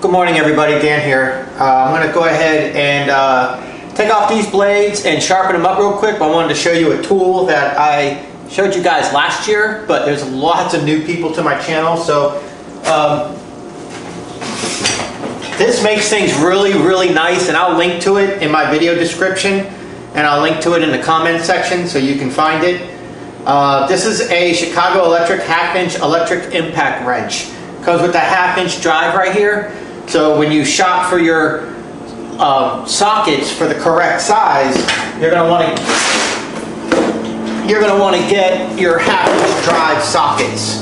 Good morning, everybody. Dan here. I'm going to go ahead and take off these blades and sharpen them up real quick, but I wanted to show you a tool that I showed you guys last year, but there's lots of new people to my channel, so this makes things really nice, and I'll link to it in my video description, and I'll link to it in the comment section so you can find it. This is a Chicago Electric half-inch electric impact wrench. Comes with that half-inch drive right here, so when you shop for your sockets for the correct size, you're going to want to get your half-inch drive sockets.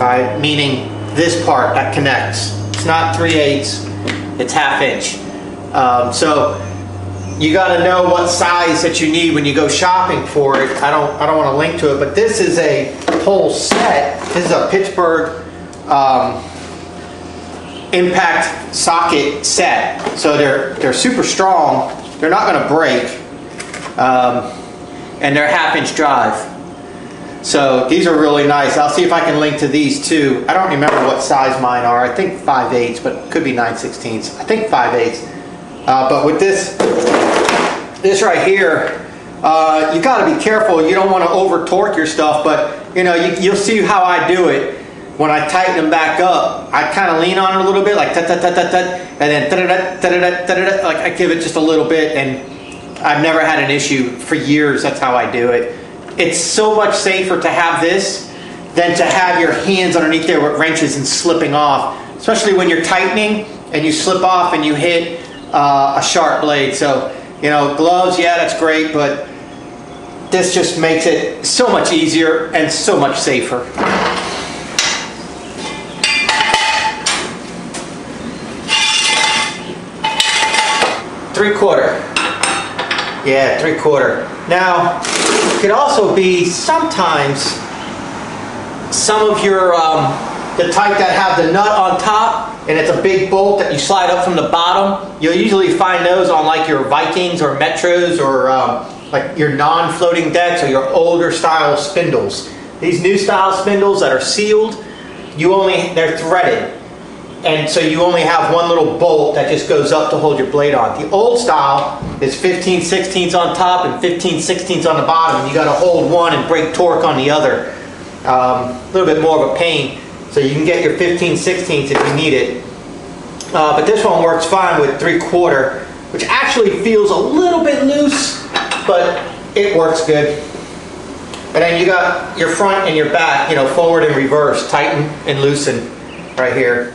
Alright, meaning this part that connects. It's not 3/8, it's half-inch. So you got to know what size that you need when you go shopping for it. I don't want to link to it, but this is a whole set. This is a Pittsburgh impact socket set, so they're super strong. They're not going to break, and they're half-inch drive. So these are really nice. I'll see if I can link to these too. I don't remember what size mine are. I think 5/8, but it could be 9/16. I think 5/8. But with this right here, you got to be careful. You don't want to over torque your stuff, but you know, you'll see how I do it. When I tighten them back up, I kind of lean on it a little bit, like tut tut tut tut tut, and then like I give it just a little bit, and I've never had an issue for years. That's how I do it. It's so much safer to have this than to have your hands underneath there with wrenches and slipping off, especially when you're tightening and you slip off and you hit a sharp blade. So, you know, gloves, yeah, that's great, but this just makes it so much easier and so much safer. Three-quarter. Yeah, 3/4. Now, it could also be sometimes some of your, the type that have the nut on top and it's a big bolt that you slide up from the bottom. You'll usually find those on like your Vikings or Metros or like your non-floating decks or your older style spindles. These new style spindles that are sealed, they're threaded. And so you only have one little bolt that just goes up to hold your blade on. The old style is 15/16 on top and 15/16 on the bottom. You got to hold one and break torque on the other. A little bit more of a pain. So you can get your 15/16 if you need it. But this one works fine with 3/4, which actually feels a little bit loose, but it works good. And then you got your front and your back, you know, forward and reverse, tighten and loosen right here.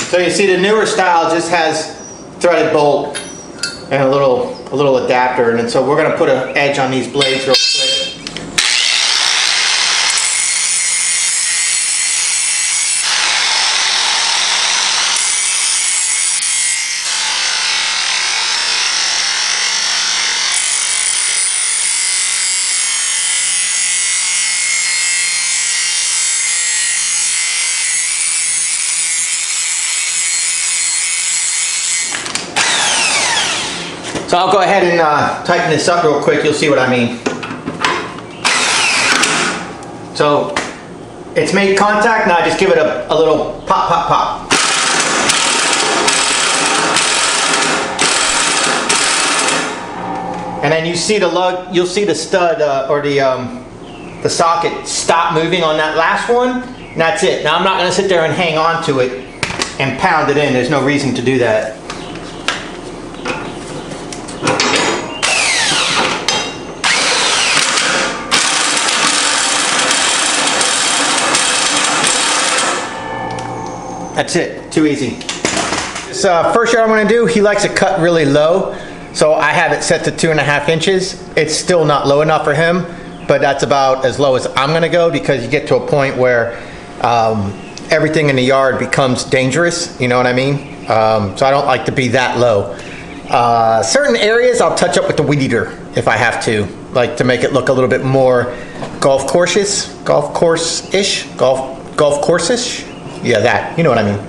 So you see the newer style just has threaded bolt and a little adapter, and so we're going to put an edge on these blades real quick. So I'll go ahead and tighten this up real quick. You'll see what I mean. So it's made contact. Now just give it a little pop, pop, pop. And then you see the lug. You'll see the stud or the socket stop moving on that last one. And that's it. Now I'm not going to sit there and hang on to it and pound it in. There's no reason to do that. That's it, too easy. This first yard I'm going to do, he likes to cut really low, so I have it set to 2.5 inches. It's still not low enough for him, but that's about as low as I'm going to go, because you get to a point where everything in the yard becomes dangerous, you know what I mean? So I don't like to be that low. Certain areas I'll touch up with the weed eater if I have to, like to make it look a little bit more golf course-ish. Yeah, that, you know what I mean.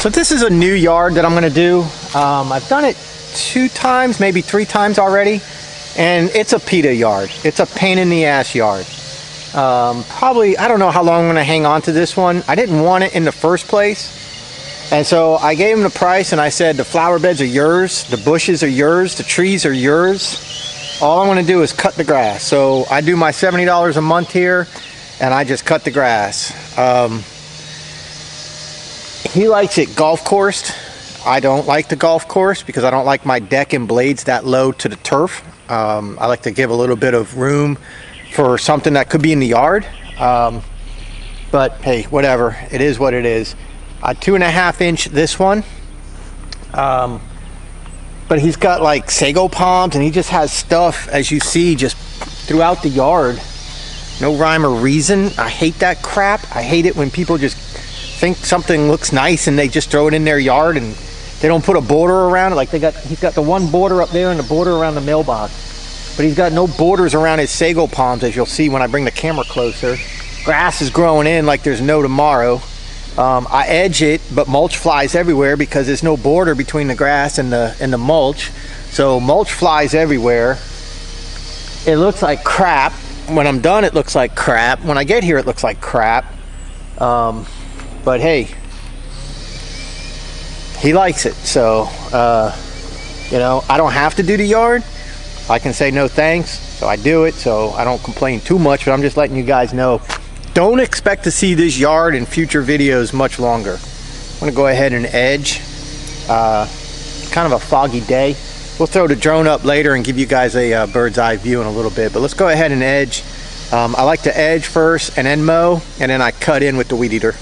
So this is a new yard that I'm going to do. I've done it 2 times, maybe 3 times already, and it's a PETA yard. It's a pain in the ass yard. Probably, I don't know how long I'm going to hang on to this one. I didn't want it in the first place, and so I gave him the price and I said, the flower beds are yours, the bushes are yours, the trees are yours. All I want to do is cut the grass. So I do my $70 a month here, and I just cut the grass. He likes it golf coursed. I don't like the golf course because I don't like my deck and blades that low to the turf. I like to give a little bit of room for something that could be in the yard. But hey, whatever. It is what it is. 2.5 inch this one. But he's got like sago palms, and he just has stuff, as you see, just throughout the yard. No rhyme or reason. I hate that crap. I hate it when people just think something looks nice and they just throw it in their yard and they don't put a border around it. Like he's got the one border up there and the border around the mailbox, but he's got no borders around his sago palms, as you'll see when I bring the camera closer. Grass is growing in like there's no tomorrow. I edge it, but mulch flies everywhere because there's no border between the grass and the mulch. So mulch flies everywhere. It looks like crap. When I'm done, it looks like crap. When I get here, it looks like crap. But hey, he likes it. So, you know, I don't have to do the yard. I can say no thanks. So I do it. So I don't complain too much, but I'm just letting you guys know. Don't expect to see this yard in future videos much longer. I'm going to go ahead and edge. Kind of a foggy day. We'll throw the drone up later and give you guys a bird's eye view in a little bit. But let's go ahead and edge. I like to edge first and then mow, and then I cut in with the weed eater.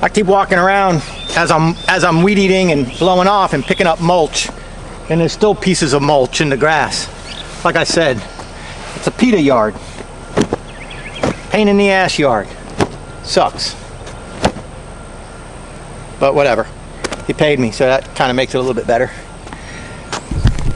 I keep walking around as I'm weed eating and blowing off and picking up mulch, and there's still pieces of mulch in the grass. Like I said, it's a PETA yard. Pain in the ass yard. Sucks. But whatever. He paid me, so that kind of makes it a little bit better.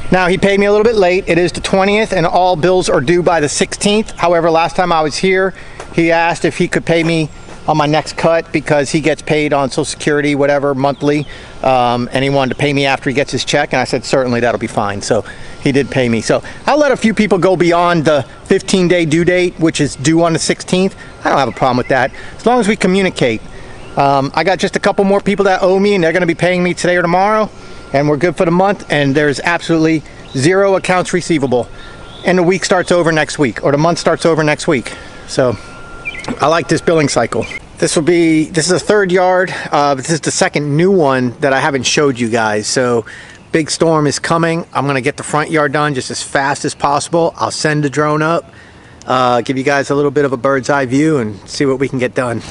Now, he paid me a little bit late. It is the 20th, and all bills are due by the 16th. However, last time I was here, he asked if he could pay me on my next cut because he gets paid on Social Security, whatever, monthly, and he wanted to pay me after he gets his check, and I said, certainly, that'll be fine. So he did pay me. So I'll let a few people go beyond the 15-day due date, which is due on the 16th. I don't have a problem with that, as long as we communicate. I got just a couple more people that owe me, and they're going to be paying me today or tomorrow, and we're good for the month, and there's absolutely 0 accounts receivable. And the week starts over next week, or the month starts over next week. So I like this billing cycle. This is the 3rd yard. This is the 2nd new one that I haven't showed you guys. So big storm is coming. I'm going to get the front yard done just as fast as possible. I'll send the drone up, give you guys a little bit of a bird's eye view and see what we can get done.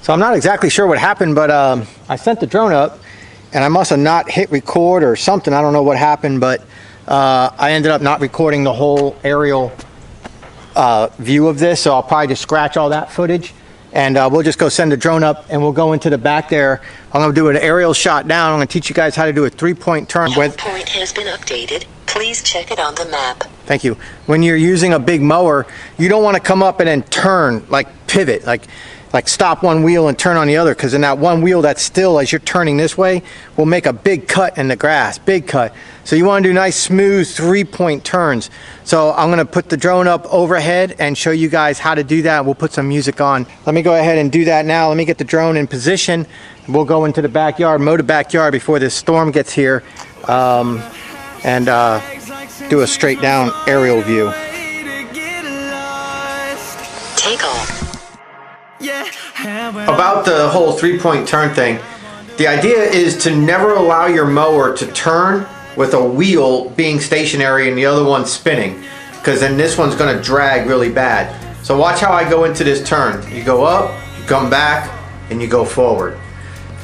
So I'm not exactly sure what happened, but I sent the drone up and I must have not hit record or something. I don't know what happened, but I ended up not recording the whole aerial view of this. So I'll probably just scratch all that footage and we'll just go send the drone up and we'll go into the back there. I'm gonna do an aerial shot down. I'm gonna teach you guys how to do a 3-point turn. Your point has been updated. Please check it on the map. Thank you. When you're using a big mower, you don't want to come up and then turn, like pivot, like stop one wheel and turn on the other, because in that one wheel that's still, as you're turning this way, will make a big cut in the grass, big cut. So you want to do nice, smooth 3-point turns. So I'm going to put the drone up overhead and show you guys how to do that. We'll put some music on. Let me go ahead and do that now. Let me get the drone in position. We'll go into the backyard, mow the backyard before this storm gets here. And do a straight down aerial view. Take off. About the whole 3-point turn thing, the idea is to never allow your mower to turn with a wheel being stationary and the other one spinning, because then this one's going to drag really bad. So watch how I go into this turn. You go up, you come back, and you go forward.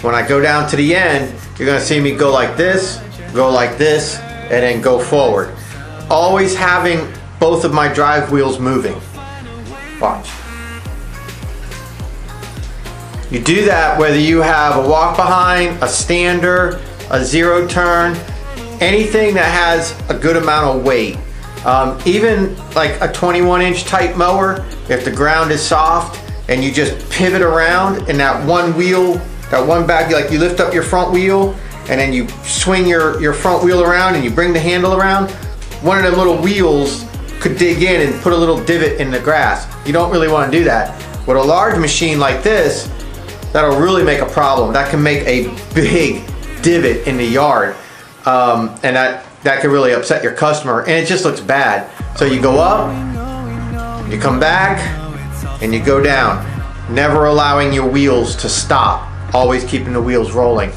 When I go down to the end, you're going to see me go like this, and then go forward. Always having both of my drive wheels moving. Watch. You do that whether you have a walk behind, a stander, a zero turn, anything that has a good amount of weight. Even like a 21-inch type mower, if the ground is soft and you just pivot around and that one wheel, that one back, like you lift up your front wheel and then you swing your front wheel around and you bring the handle around, one of the little wheels could dig in and put a little divot in the grass. You don't really want to do that. With a large machine like this, that'll really make a problem. That can make a big divot in the yard. And that can really upset your customer, and it just looks bad. So you go up, you come back, and you go down. Never allowing your wheels to stop. Always keeping the wheels rolling.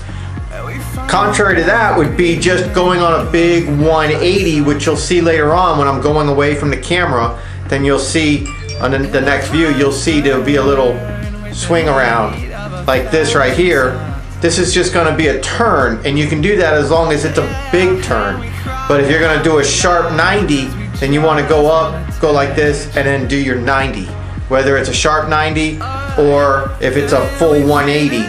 Contrary to that would be just going on a big 180, which you'll see later on when I'm going away from the camera. Then you'll see on the next view, you'll see there'll be a little swing around like this right here. This is just going to be a turn, and you can do that as long as it's a big turn. But if you're going to do a sharp 90, then you want to go up, go like this, and then do your 90. Whether it's a sharp 90 or if it's a full 180,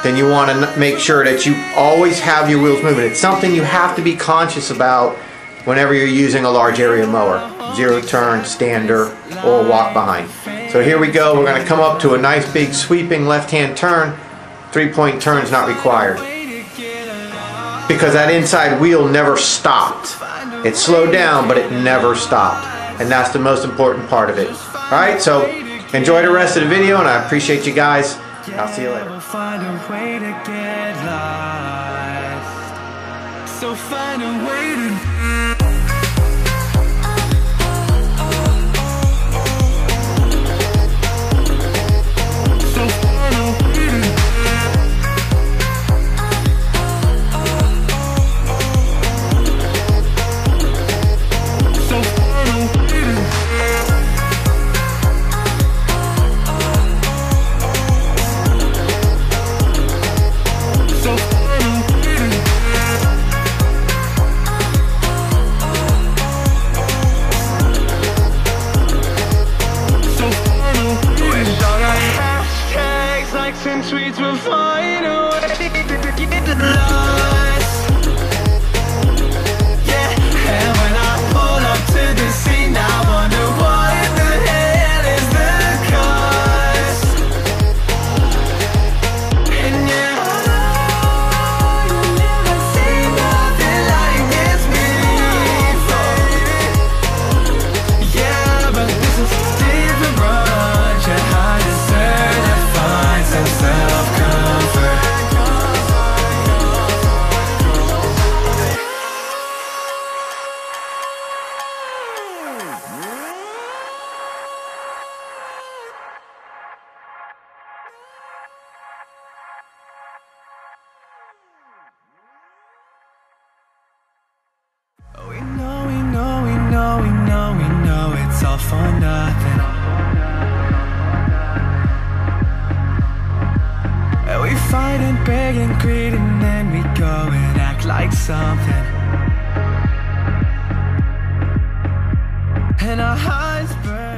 then you want to make sure that you always have your wheels moving. It's something you have to be conscious about whenever you're using a large area mower. Zero turn, stander, or walk behind. So here we go. We're going to come up to a nice big sweeping left-hand turn. 3-point turn's not required, because that inside wheel never stopped. It slowed down, but it never stopped. And that's the most important part of it. Alright, so enjoy the rest of the video, and I appreciate you guys. I'll see you later. Find a way to get lost. So find a way to tweets will find a way to get lost. Yeah, and when I pull up to the scene, I wonder what the hell is the cost. And yeah, I've never seen nothing like this before. Yeah, but this is a different road. Yeah, I deserve to find some self-confidence. concrete and then we go and act like something. And our hearts burn.